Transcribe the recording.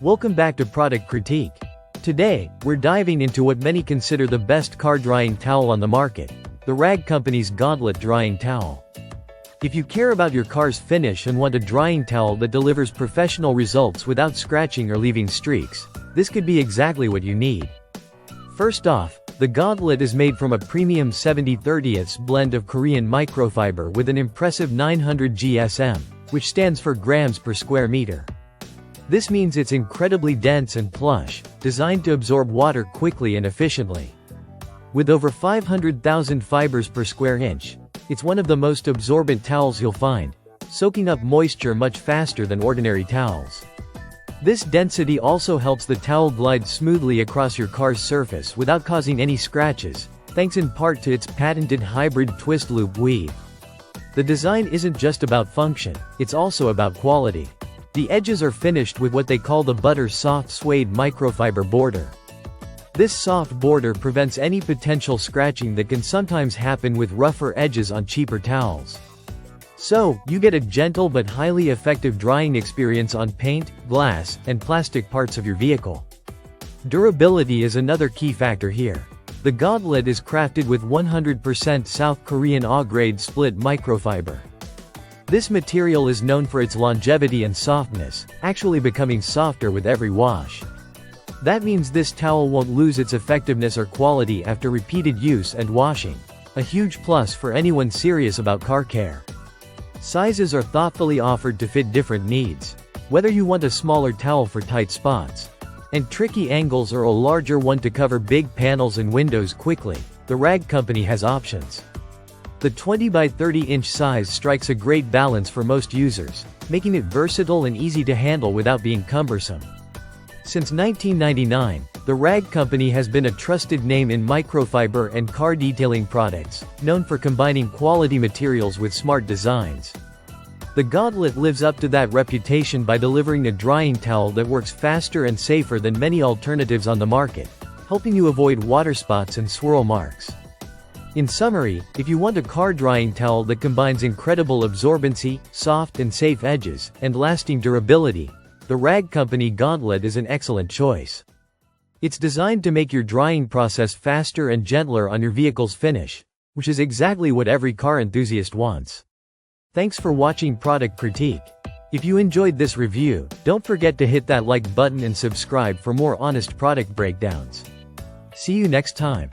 Welcome back to Product Critique. Today, we're diving into what many consider the best car drying towel on the market, the Rag Company's Gauntlet Drying Towel. If you care about your car's finish and want a drying towel that delivers professional results without scratching or leaving streaks, this could be exactly what you need. First off, the Gauntlet is made from a premium 70/30ths blend of Korean microfiber with an impressive 900 GSM, which stands for grams per square meter. This means it's incredibly dense and plush, designed to absorb water quickly and efficiently. With over 500,000 fibers per square inch, it's one of the most absorbent towels you'll find, soaking up moisture much faster than ordinary towels. This density also helps the towel glide smoothly across your car's surface without causing any scratches, thanks in part to its patented hybrid twist loop weave. The design isn't just about function, it's also about quality. The edges are finished with what they call the butter soft suede microfiber border. This soft border prevents any potential scratching that can sometimes happen with rougher edges on cheaper towels. So, you get a gentle but highly effective drying experience on paint, glass, and plastic parts of your vehicle. Durability is another key factor here. The Gauntlet is crafted with 100% South Korean A-grade split microfiber. This material is known for its longevity and softness, actually becoming softer with every wash. That means this towel won't lose its effectiveness or quality after repeated use and washing, a huge plus for anyone serious about car care. Sizes are thoughtfully offered to fit different needs, whether you want a smaller towel for tight spots and tricky angles or a larger one to cover big panels and windows quickly. The Rag Company has options. The 20 by 30 inch size strikes a great balance for most users, making it versatile and easy to handle without being cumbersome. Since 1999, the Rag Company has been a trusted name in microfiber and car detailing products, known for combining quality materials with smart designs. The Gauntlet lives up to that reputation by delivering a drying towel that works faster and safer than many alternatives on the market, helping you avoid water spots and swirl marks. In summary, if you want a car drying towel that combines incredible absorbency, soft and safe edges, and lasting durability, the Rag Company Gauntlet is an excellent choice. It's designed to make your drying process faster and gentler on your vehicle's finish, which is exactly what every car enthusiast wants. Thanks for watching Product Critique. If you enjoyed this review, don't forget to hit that like button and subscribe for more honest product breakdowns. See you next time.